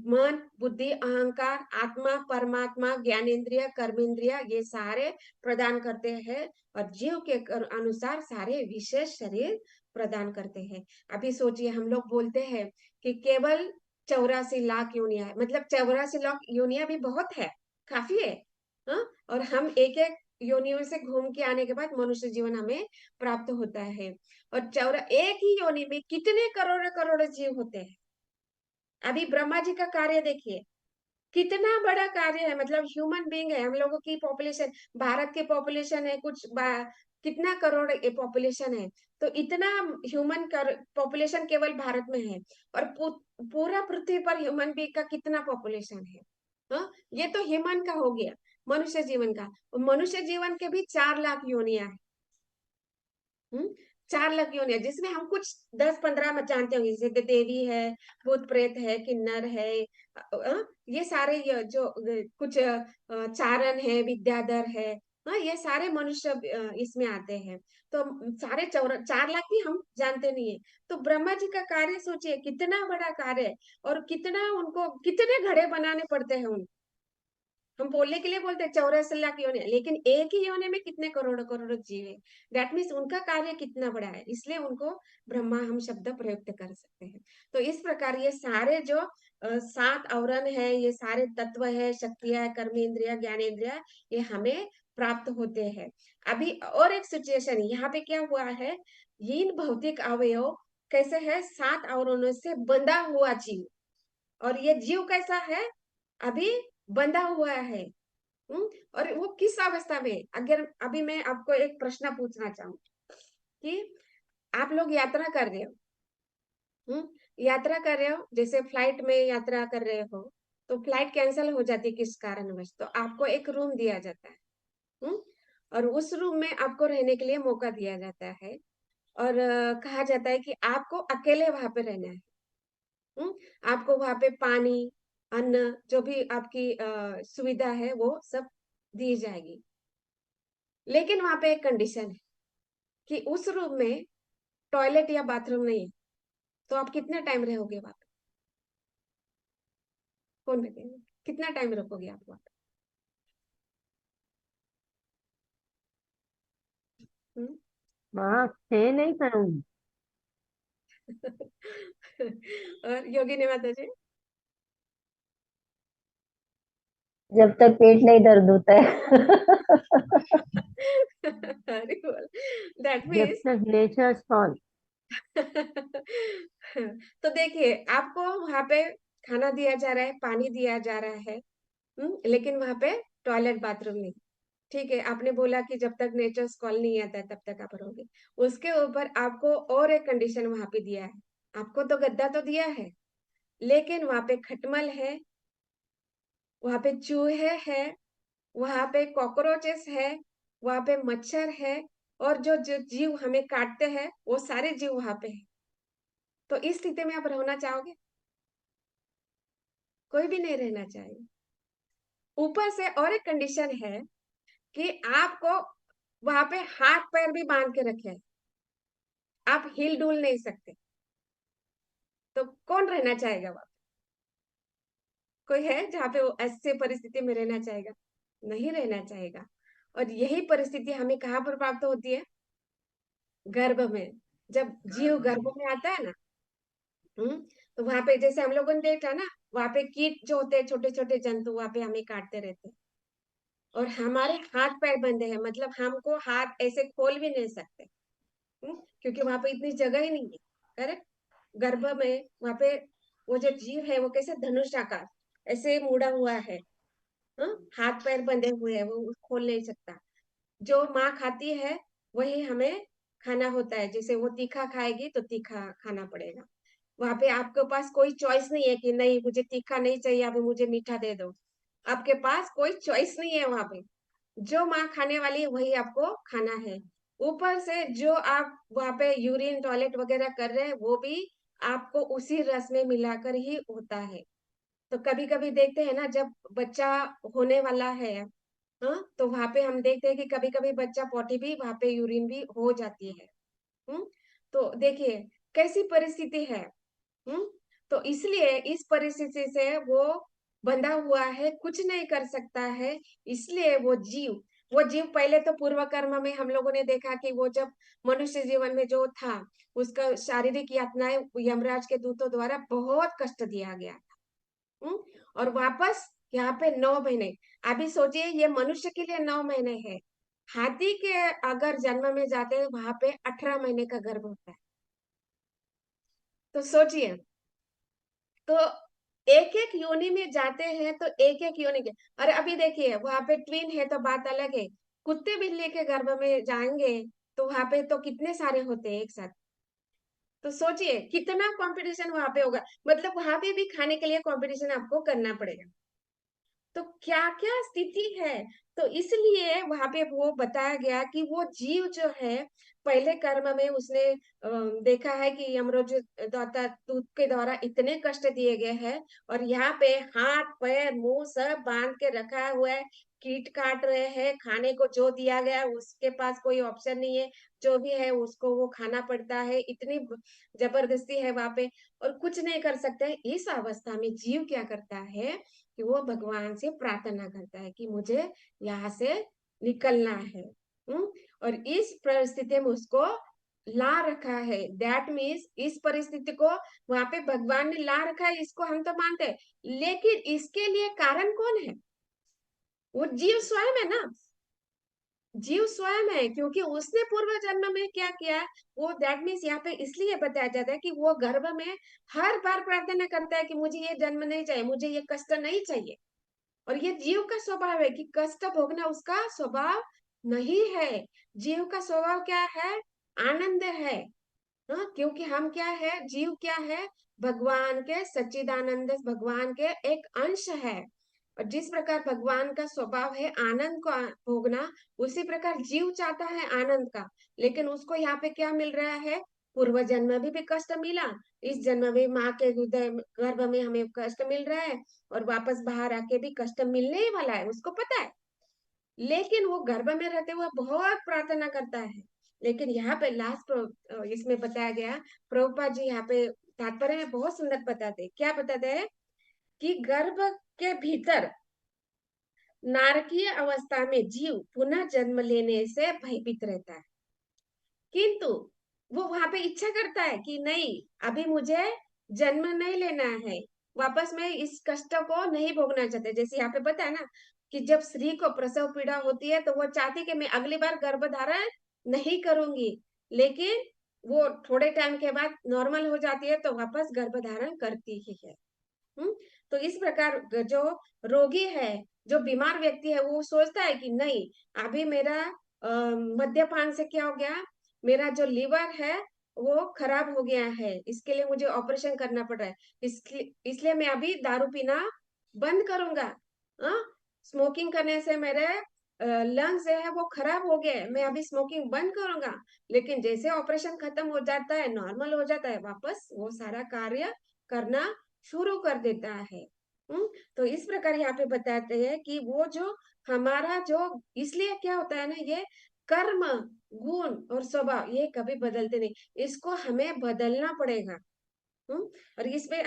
S1: मन बुद्धि अहंकार आत्मा परमात्मा ज्ञानेन्द्रिय कर्मेंद्रिय, ये सारे प्रदान करते हैं, और जीव के अनुसार सारे विशेष शरीर प्रदान करते हैं। अभी सोचिए, हम लोग बोलते हैं कि केवल 84 लाख योनिया है, मतलब 84 लाख योनिया भी बहुत है, काफी है। हाँ? और हम एक एक योनियों से घूम के आने के बाद मनुष्य जीवन हमें प्राप्त होता है। और चौरा एक ही योनि में कितने करोड़ करोड़ जीव होते हैं। अभी ब्रह्मा जी का कार्य देखिए, कितना बड़ा कार्य है, मतलब ह्यूमन बीइंग है, हम लोगों की पॉपुलेशन, भारत की पॉपुलेशन है कुछ कितना करोड़ पॉपुलेशन है, तो इतना ह्यूमन पॉपुलेशन केवल भारत में है, और पूरा पृथ्वी पर ह्यूमन बीइंग का कितना पॉपुलेशन है। हाँ? ये तो ह्यूमन का हो गया, मनुष्य जीवन का। मनुष्य जीवन के भी 4 लाख योनियां है। 4 लाख योनियां, जिसमें हम कुछ 10-15 में जानते होंगे, जैसे देवी है, भूत प्रेत है, किन्नर है, ये सारे जो कुछ चारण है, विद्याधर है, ये सारे मनुष्य इसमें आते हैं। तो सारे 4 लाख भी हम जानते नहीं है। तो ब्रह्मा जी का कार्य सोचिए, कितना बड़ा कार्य है, और कितना उनको कितने घड़े बनाने पड़ते हैं उनको। हम बोलने के लिए बोलते हैं 84 लाख योनि, लेकिन एक ही योनि में कितने करोड़ करोड़ जीव है। दैट मीन्स उनका कार्य कितना बड़ा है, इसलिए उनको ब्रह्मा हम शब्द प्रयुक्त कर सकते हैं। तो इस प्रकार ये सारे जो 7 आवरण है, ये सारे तत्व है, शक्तियां है, कर्मेंद्रिय ज्ञानेन्द्रिय, ये हमें प्राप्त होते हैं। अभी और एक सिचुएशन यहाँ पे क्या हुआ है, इन भौतिक अवयव कैसे है, 7 आवरणों से बंधा हुआ जीव, और ये जीव कैसा है, अभी बंधा हुआ है। और वो किस अवस्था में, अगर अभी मैं आपको एक प्रश्न पूछना चाहूँ कि आप लोग यात्रा कर रहे हो, यात्रा कर रहे हो, जैसे फ्लाइट में यात्रा कर रहे हो, तो फ्लाइट कैंसिल हो जाती है किस कारणवश, तो आपको एक रूम दिया जाता है। हम्म? और उस रूम में आपको रहने के लिए मौका दिया जाता है, और कहा जाता है कि आपको अकेले वहां पे रहना है। हम्म? आपको वहां पे पानी, अन्न, जो भी आपकी सुविधा है वो सब दी जाएगी। लेकिन वहां पे एक कंडीशन है कि उस रूम में टॉयलेट या बाथरूम नहीं है, तो आप कितने टाइम रहोगे वहां पे? कौन बताएगा, कितना टाइम रखोगे आप वहां पे?
S2: वहां स्टे नहीं करूंगी।
S1: और योगी ने माता जी?
S3: जब तक पेट नहीं दर्द होता है।
S1: अरे बोल, दैट
S2: जब
S1: मीन्स
S2: तक नेचर सॉल्व।
S1: तो देखिए, आपको वहां पे खाना दिया जा रहा है, पानी दिया जा रहा है, लेकिन वहां पे टॉयलेट बाथरूम नहीं। ठीक है, आपने बोला कि जब तक नेचर कॉल नहीं आता है तब तक आप रहोगे। उसके ऊपर आपको और एक कंडीशन वहां पे दिया है। आपको तो गद्दा तो दिया है, लेकिन वहां पे खटमल है, वहां पे चूहे हैं, वहां पे कॉकरोचेस है, वहां पे मच्छर है, और जो जो जीव हमें काटते हैं वो सारे जीव वहां पे है। तो इस स्थिति में आप रहना चाहोगे? कोई भी नहीं रहना चाहेगा। ऊपर से और एक कंडीशन है कि आपको वहां पे हाथ पैर भी बांध के रखे हैं, आप हिल डुल नहीं सकते। तो कौन रहना चाहेगा वहां? कोई है जहाँ पे वो ऐसे परिस्थिति में रहना चाहेगा? नहीं रहना चाहेगा। और यही परिस्थिति हमें कहाँ पर प्राप्त होती है? गर्भ में। जब जीव गर्भ में आता है ना, हम्म तो वहां पे जैसे हम लोगों ने देखा ना, वहां पे कीट जो होते हैं, छोटे छोटे जंतु वहां पे हमें काटते रहते हैं, और हमारे हाथ पैर बंधे हैं, मतलब हमको हाथ ऐसे खोल भी नहीं सकते। क्योंकि वहां पे इतनी जगह ही नहीं है। करेक्ट। गर्भ में वहां पे वो जो जीव है वो कैसे धनुष आकार ऐसे मुड़ा हुआ है। हाथ पैर बंधे हुए हैं, वो खोल नहीं सकता। जो माँ खाती है वही हमें खाना होता है। जैसे वो तीखा खाएगी तो तीखा खाना पड़ेगा। वहां पे आपके पास कोई चॉइस नहीं है कि नहीं मुझे तीखा नहीं चाहिए, अभी मुझे मीठा दे दो। आपके पास कोई चॉइस नहीं है वहां पे। जो माँ खाने वाली है वही आपको खाना है। ऊपर से जो आप वहां पे यूरिन टॉयलेट वगैरह कर रहे हैं वो भी आपको उसी रस में मिलाकर ही होता है। तो कभी कभी देखते हैं ना, जब बच्चा होने वाला है, तो वहां पे हम देखते हैं कि कभी कभी बच्चा पॉटी भी वहां पे यूरिन भी हो जाती है। हम्म तो देखिए कैसी परिस्थिति है। हम्म तो इसलिए इस परिस्थिति से वो बंधा हुआ है, कुछ नहीं कर सकता है। इसलिए वो जीव पहले तो पूर्व कर्म में हम लोगों ने देखा कि वो जब मनुष्य जीवन में जो था, उसका शारीरिक यातनाएं यमराज के दूतों द्वारा बहुत कष्ट दिया गया था। और वापस यहाँ पे 9 महीने। अभी सोचिए, ये मनुष्य के लिए 9 महीने है। हाथी के अगर जन्म में जाते हैं वहां पे 18 महीने का गर्भ होता है। तो सोचिए, तो एक एक योनि में जाते हैं तो एक एक योनि के। और अभी देखिए वहां पे ट्विन है तो बात अलग है। कुत्ते बिल्ली के गर्भ में जाएंगे तो वहां पे तो कितने सारे होते हैं एक साथ। तो सोचिए कितना कंपटीशन वहां पे होगा, मतलब वहां पे भी खाने के लिए कंपटीशन आपको करना पड़ेगा। तो क्या क्या स्थिति है। तो इसलिए वहां पे वो बताया गया कि वो जीव जो है पहले कर्म में उसने देखा है कि यमराज दाता दूत के द्वारा इतने कष्ट दिए गए हैं, और यहाँ पे हाथ पैर मुंह सब बांध के रखा हुआ है। कीट काट रहे हैं, खाने को जो दिया गया है उसके पास कोई ऑप्शन नहीं है। जो भी है उसको वो खाना पड़ता है, इतनी जबरदस्ती है वहां पे, और कुछ नहीं कर सकते। इस अवस्था में जीव क्या करता है कि वो भगवान से प्रार्थना करता है कि मुझे यहाँ से निकलना है। हम्म और इस परिस्थिति में उसको ला रखा है। दैट मीन्स इस परिस्थिति को वहां पे भगवान ने ला रखा है, इसको हम तो मानते हैं। लेकिन इसके लिए कारण कौन है? वो जीव स्वयं है ना। जीव स्वयं है, क्योंकि उसने पूर्व जन्म में क्या किया है। वो दैट मीन्स यहाँ पे इसलिए बताया जाता है कि वो गर्भ में हर बार प्रार्थना करता है कि मुझे ये जन्म नहीं चाहिए, मुझे ये कष्ट नहीं चाहिए। और ये जीव का स्वभाव है कि कष्ट भोगना उसका स्वभाव नहीं है। जीव का स्वभाव क्या है? आनंद है। क्योंकि हम क्या है, जीव क्या है? भगवान के सच्चिदानंद भगवान के एक अंश है। और जिस प्रकार भगवान का स्वभाव है आनंद को भोगना, उसी प्रकार जीव चाहता है आनंद का। लेकिन उसको यहाँ पे क्या मिल रहा है? पूर्व जन्म में भी कष्ट मिला, इस जन्म में माँ के हृदय गर्भ में हमें कष्ट मिल रहा है, और वापस बाहर आके भी कष्ट मिलने ही वाला है, उसको पता है। लेकिन वो गर्भ में रहते हुए बहुत प्रार्थना करता है। लेकिन यहाँ पे लास्ट इसमें बताया गया, प्रभुपाद जी यहाँ पे तात्पर्य में बहुत सुंदर बताते हैं। क्या बताते हैं? कि गर्भ के भीतर नारकीय अवस्था में जीव पुनः जन्म लेने से भयभीत रहता है। किंतु वो वहां पे इच्छा करता है कि नहीं, अभी मुझे जन्म नहीं लेना है, वापस में इस कष्ट को नहीं भोगना चाहते। जैसे यहाँ पे बताया ना कि जब स्त्री को प्रसव पीड़ा होती है तो वो चाहती कि मैं अगली बार गर्भधारण नहीं करूंगी, लेकिन वो थोड़े टाइम के बाद नॉर्मल हो जाती है तो वापस गर्भधारण करती ही है। हम्म। तो इस प्रकार जो रोगी है, जो बीमार व्यक्ति है, वो सोचता है कि नहीं, अभी मेरा मद्यपान से क्या हो गया, मेरा जो लीवर है वो खराब हो गया है, इसके लिए मुझे ऑपरेशन करना पड़ रहा है, इसलिए मैं अभी दारू पीना बंद करूंगा। हाँ, स्मोकिंग करने से मेरे लंग्स जो है वो खराब हो गए, मैं अभी स्मोकिंग बंद करूंगा। लेकिन जैसे ऑपरेशन खत्म हो जाता है, नॉर्मल हो जाता है, वापस वो सारा कार्य करना शुरू कर देता है। तो इस प्रकार यहाँ पे बताते हैं कि वो जो हमारा जो, इसलिए क्या होता है ना, ये कर्म, गुण और स्वभाव ये कभी बदलते नहीं, इसको हमें बदलना पड़ेगा। और इसमें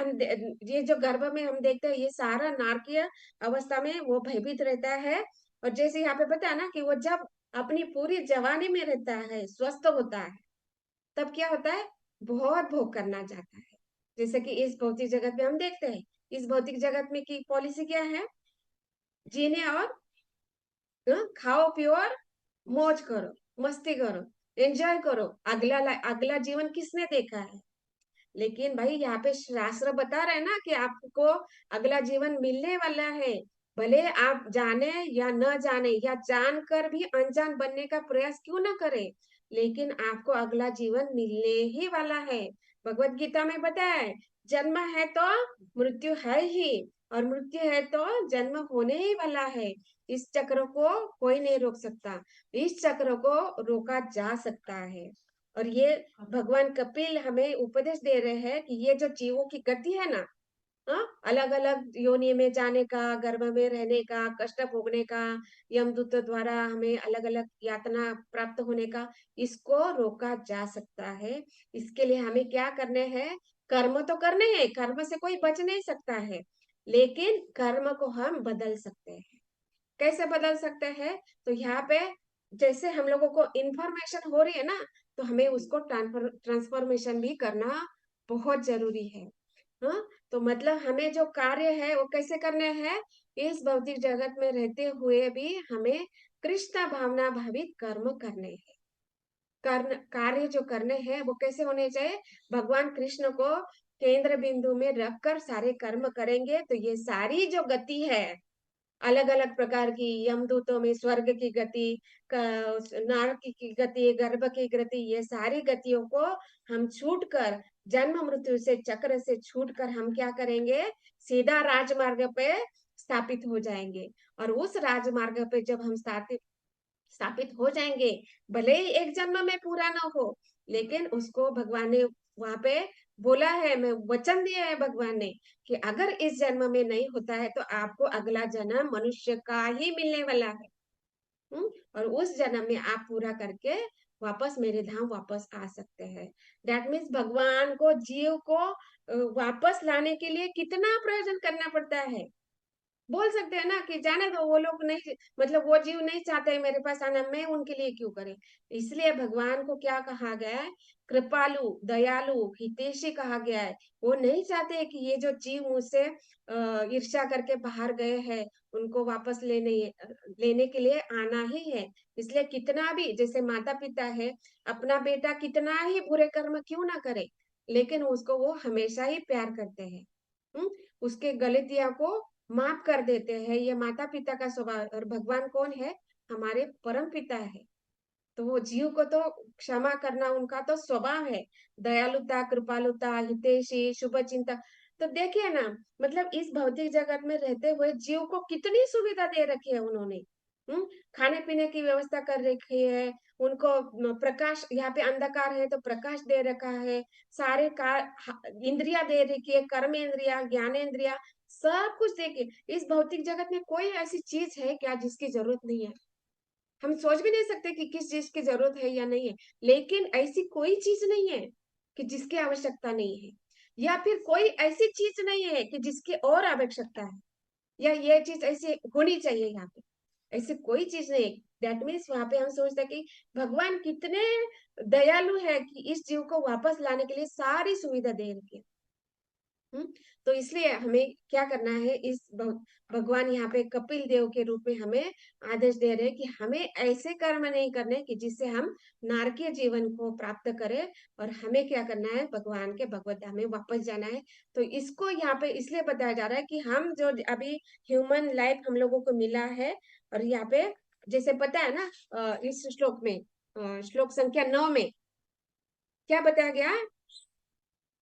S1: ये जो गर्भ में हम देखते हैं, ये सारा नारकीय अवस्था में वो भयभीत रहता है। और जैसे यहाँ पे बताया ना कि वो जब अपनी पूरी जवानी में रहता है, स्वस्थ होता है, तब क्या होता है, बहुत भोग करना चाहता है। जैसे कि इस भौतिक जगत में हम देखते हैं, इस भौतिक जगत में की पॉलिसी क्या है, जीने और खाओ पियो और मौज करो, मस्ती करो, एंजॉय करो। अगला अगला जीवन किसने देखा है? लेकिन भाई यहाँ पे शास्त्र बता रहे हैं ना कि आपको अगला जीवन मिलने वाला है, भले आप जाने या न जाने, या जानकर भी अनजान बनने का प्रयास क्यों ना करें, लेकिन आपको अगला जीवन मिलने ही वाला है। भगवत गीता में बताया है, जन्म है तो मृत्यु है ही, और मृत्यु है तो जन्म होने ही वाला है। इस चक्र को कोई नहीं रोक सकता, इस चक्र को रोका जा सकता है। और ये भगवान कपिल हमें उपदेश दे रहे हैं कि ये जो जीवों की गति है ना, अलग अलग योनि में जाने का, गर्भ में रहने का, कष्ट भोगने का, यमदूतों द्वारा हमें अलग अलग यातना प्राप्त होने का, इसको रोका जा सकता है। इसके लिए हमें क्या करने हैं, कर्म तो करने हैं, कर्म से कोई बच नहीं सकता है, लेकिन कर्म को हम बदल सकते हैं। कैसे बदल सकते हैं? तो यहाँ पे जैसे हम लोगों को इंफॉर्मेशन हो रही है ना, तो हमें उसको ट्रांसफॉर्मेशन भी करना बहुत जरूरी है। हाँ, तो मतलब हमें जो कार्य है वो कैसे करने हैं, इस भौतिक जगत में रहते हुए भी हमें कृष्ण भावना भावित कर्म करने हैं। कार्य जो करने हैं वो कैसे होने चाहिए, भगवान कृष्ण को केंद्र बिंदु में रखकर सारे कर्म करेंगे, तो ये सारी जो गति है, अलग अलग प्रकार की, यमदूतों में स्वर्ग की गति, नरक की गति, गर्भ की गति, ये सारी गतियों को हम छूट कर, जन्म मृत्यु से चक्र से छूट कर हम क्या करेंगे, सीधा राजमार्ग पे स्थापित हो जाएंगे। और उस राजमार्ग पे जब हम स्थापित हो जाएंगे, भले ही एक जन्म में पूरा ना हो, लेकिन उसको भगवान ने वहां पे बोला है, मैं वचन दिया है भगवान ने कि अगर इस जन्म में नहीं होता है तो आपको अगला जन्म मनुष्य का ही मिलने वाला है। और उस जन्म में आप पूरा करके वापस मेरे धाम वापस आ सकते हैं। दैट मीन्स भगवान को, जीव को वापस लाने के लिए कितना प्रयोजन करना पड़ता है। बोल सकते हैं ना कि जाने दो, वो लोग नहीं, मतलब वो जीव नहीं चाहते हैं मेरे पास आना, मैं उनके लिए क्यों करें। इसलिए भगवान को क्या कहा गया है, कृपालु, दयालु, हितैषी कहा गया है। वो नहीं चाहते कि ये जो जीव मुझसे ईर्ष्या करके बाहर गए हैं, उनको वापस लेने के लिए आना ही है। इसलिए कितना भी, जैसे माता पिता है, अपना बेटा कितना ही बुरे कर्म क्यों ना करे, लेकिन उसको वो हमेशा ही प्यार करते हैं। उसके गलतियां को माफ कर देते हैं, ये माता पिता का स्वभाव। और भगवान कौन है, हमारे परम पिता है, तो वो जीव को तो क्षमा करना उनका तो स्वभाव है। दयालुता, कृपालुता, हितैषी, शुभ चिंता। तो देखिए ना, मतलब इस भौतिक जगत में रहते हुए जीव को कितनी सुविधा दे रखी है उन्होंने। हम्म। खाने पीने की व्यवस्था कर रखी है उनको, प्रकाश, यहाँ पे अंधकार है तो प्रकाश दे रखा है, सारे इंद्रिया दे रखी है, कर्म इंद्रिया, ज्ञानेन्द्रिया, सब कुछ देखिए। इस भौतिक जगत में कोई ऐसी चीज है क्या जिसकी जरूरत नहीं है? हम सोच भी नहीं सकते कि किस चीज की जरूरत है या नहीं है, लेकिन ऐसी कोई चीज नहीं है कि जिसकी आवश्यकता नहीं है, या फिर कोई ऐसी चीज नहीं है कि जिसकी और आवश्यकता है, या ये चीज ऐसी होनी चाहिए यहाँ पे, ऐसी कोई चीज नहीं है। दैट मीन्स वहां पे हम सोचते हैं कि भगवान कितने दयालु है कि इस जीव को वापस लाने के लिए सारी सुविधा दे रखी है। तो इसलिए हमें क्या करना है, इस भगवान यहाँ पे कपिल देव के रूप में हमें आदेश दे रहे हैं कि हमें ऐसे कर्म नहीं करने कि जिससे हम नारकीय जीवन को प्राप्त करें, और हमें क्या करना है, भगवान के भगवत धाम में वापस जाना है। तो इसको यहाँ पे इसलिए बताया जा रहा है कि हम जो अभी ह्यूमन लाइफ हम लोगों को मिला है, और यहाँ पे जैसे पता है ना, इस श्लोक में श्लोक संख्या 9 में क्या बताया गया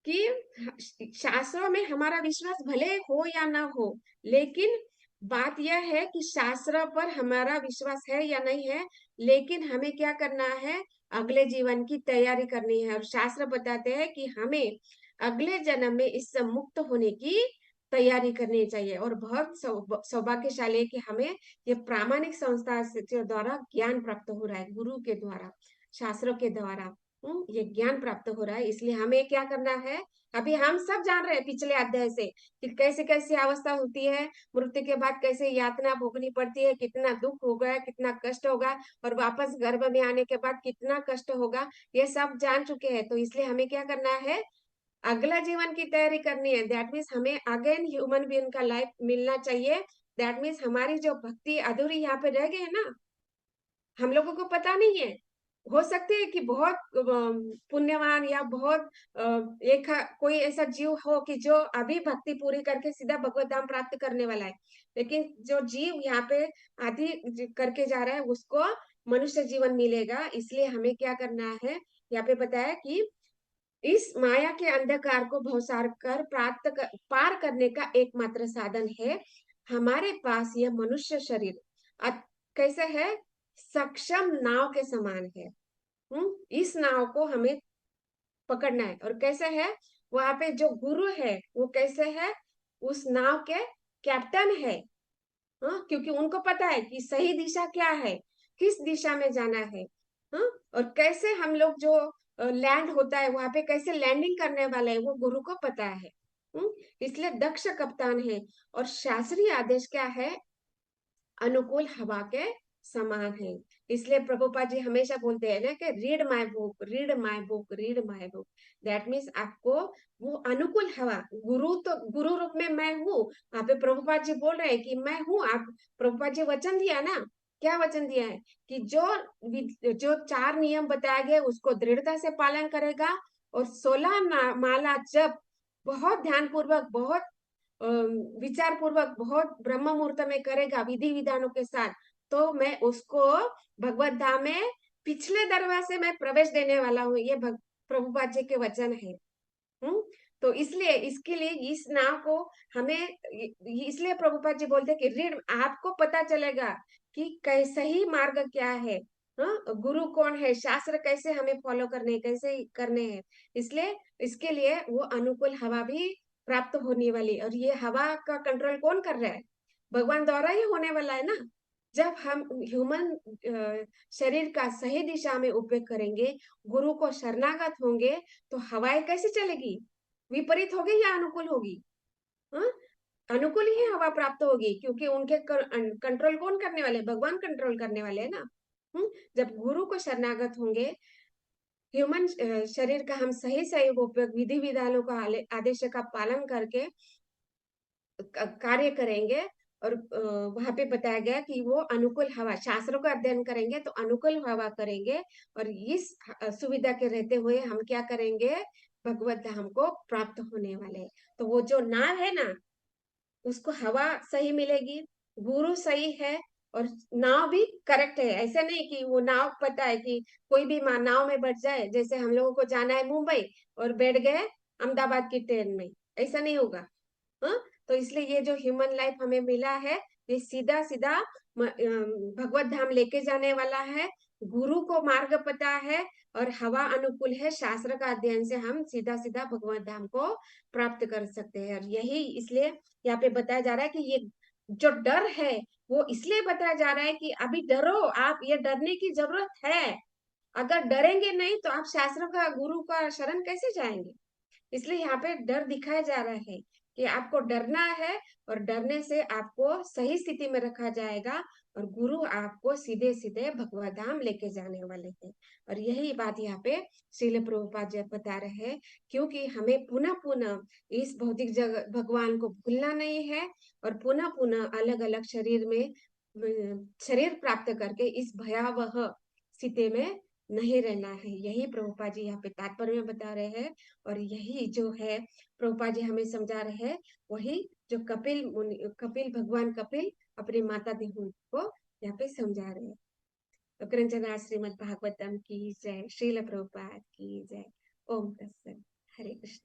S1: कि शास्त्रों में हमारा विश्वास भले हो या ना हो, लेकिन बात यह है कि शास्त्र पर हमारा विश्वास है या नहीं है, लेकिन हमें क्या करना है, अगले जीवन की तैयारी करनी है। और शास्त्र बताते हैं कि हमें अगले जन्म में इससे मुक्त होने की तैयारी करनी चाहिए। और बहुत सौभाग्यशाली है कि हमें ये प्रामाणिक संस्था के द्वारा ज्ञान प्राप्त हो रहा है, गुरु के द्वारा, शास्त्रों के द्वारा ये ज्ञान प्राप्त हो रहा है। इसलिए हमें क्या करना है, अभी हम सब जान रहे हैं पिछले अध्याय से कि कैसे कैसी अवस्था होती है, मृत्यु के बाद कैसे यातना भोगनी पड़ती है, कितना दुख होगा, कितना कष्ट होगा, और वापस गर्भ में आने के बाद कितना कष्ट होगा, ये सब जान चुके हैं। तो इसलिए हमें क्या करना है, अगला जीवन की तैयारी करनी है। दैट मीन्स हमें अगेन ह्यूमन बीइंग का लाइफ मिलना चाहिए। दैट मीन्स हमारी जो भक्ति अधूरी यहाँ पे रह गई है ना, हम लोगों को पता नहीं है। हो सकते है कि बहुत पुण्यवान या बहुत एक कोई ऐसा जीव हो कि जो अभी भक्ति पूरी करके सीधा भगवत धाम प्राप्त करने वाला है, लेकिन जो जीव यहाँ पे आदि करके जा रहा है उसको मनुष्य जीवन मिलेगा। इसलिए हमें क्या करना है, यहाँ पे बताया कि इस माया के अंधकार को भवसार कर पार करने का एकमात्र साधन है हमारे पास यह मनुष्य शरीर। कैसे है, सक्षम नाव के समान है। इस नाव को हमें पकड़ना है। और कैसे है, वहां पे जो गुरु है वो कैसे है, उस नाव के कैप्टन है। क्योंकि उनको पता है कि सही दिशा क्या है, किस दिशा में जाना है। और कैसे हम लोग जो लैंड होता है वहां पे कैसे लैंडिंग करने वाला है वो गुरु को पता है। इसलिए दक्ष कप्तान है। और शास्त्रीय आदेश क्या है, अनुकूल हवा के समान है। इसलिए प्रभुपाद जी हमेशा बोलते हैं ना कि read my book, read my book, read my book. That means आपको वो अनुकूल हवा, गुरु तो गुरु रूप में मैं हूँ, वहां पे प्रभुपाद जी बोल रहे हैं कि मैं हूँ। आप प्रभुपाद जी वचन दिया ना, क्या वचन दिया है कि जो 4 नियम बताए गए उसको दृढ़ता से पालन करेगा, और 16 माला जप बहुत ध्यान पूर्वक, बहुत विचार पूर्वक, बहुत ब्रह्म मुहूर्त में करेगा विधि विधानों के साथ, तो मैं उसको भगवत धाम में पिछले दरवाजे में प्रवेश देने वाला हूँ। ये प्रभुपाद जी के वचन है। तो इसलिए इसके लिए इस नाव को हमें, इसलिए प्रभुपाद जी बोलते कि रीड, आपको पता चलेगा कि सही मार्ग क्या है, गुरु कौन है, शास्त्र कैसे हमें फॉलो करने, कैसे करने हैं। इसलिए इसके लिए वो अनुकूल हवा भी प्राप्त होने वाली। और ये हवा का कंट्रोल कौन कर रहा है, भगवान द्वारा ही होने वाला है ना। जब हम ह्यूमन शरीर का सही दिशा में उपयोग करेंगे, गुरु को शरणागत होंगे, तो हवाएं कैसे चलेगी, विपरीत होगी या अनुकूल होगी? हाँ, अनुकूल ही हवा प्राप्त होगी, क्योंकि उनके कंट्रोल कौन करने वाले, भगवान कंट्रोल करने वाले है ना। जब गुरु को शरणागत होंगे, ह्यूमन शरीर का हम सही सही उपयोग विधि विधानों का आदेश का पालन करके कार्य करेंगे। और वहां पे बताया गया कि वो अनुकूल हवा, शास्त्रों का अध्ययन करेंगे तो अनुकूल हवा करेंगे, और इस सुविधा के रहते हुए हम क्या करेंगे, भगवत धाम को प्राप्त होने वाले। तो वो जो नाव है ना, उसको हवा सही मिलेगी, गुरु सही है, और नाव भी करेक्ट है। ऐसा नहीं कि वो नाव, पता है कि कोई भी नाव में बैठ जाए, जैसे हम लोगों को जाना है मुंबई और बैठ गए अहमदाबाद की ट्रेन में, ऐसा नहीं होगा। तो इसलिए ये जो ह्यूमन लाइफ हमें मिला है, ये सीधा सीधा भगवत धाम लेके जाने वाला है। गुरु को मार्ग पता है, और हवा अनुकूल है, शास्त्र का अध्ययन से हम सीधा सीधा भगवत धाम को प्राप्त कर सकते हैं। और यही इसलिए यहाँ पे बताया जा रहा है कि ये जो डर है वो इसलिए बताया जा रहा है कि अभी डरो आप, ये डरने की जरूरत है। अगर डरेंगे नहीं तो आप शास्त्र का, गुरु का शरण कैसे जाएंगे। इसलिए यहाँ पे डर दिखाया जा रहा है कि आपको डरना है, और डरने से आपको सही स्थिति में रखा जाएगा, और गुरु आपको सीधे सीधे भगवत धाम लेके जाने वाले हैं। और यही बात यहाँ पे श्रील प्रभुपाद जी बता रहे हैं, क्योंकि हमें पुनः पुनः इस भौतिक जगत भगवान को भूलना नहीं है, और पुनः पुनः अलग अलग शरीर में शरीर प्राप्त करके इस भयावह स्थिति में नहीं रहना है। यही प्रभुपाद जी यहाँ पे तात्पर्य में बता रहे हैं, और यही जो है प्रभुपाद जी हमें समझा रहे हैं, वही जो कपिल भगवान कपिल अपनी माता देहु को यहाँ पे समझा रहे हैं। तो ग्रंथनाथ श्रीमद् भागवतम की जय, श्रील प्रभुपाद की जय। ओम तत्सत। हरे कृष्ण।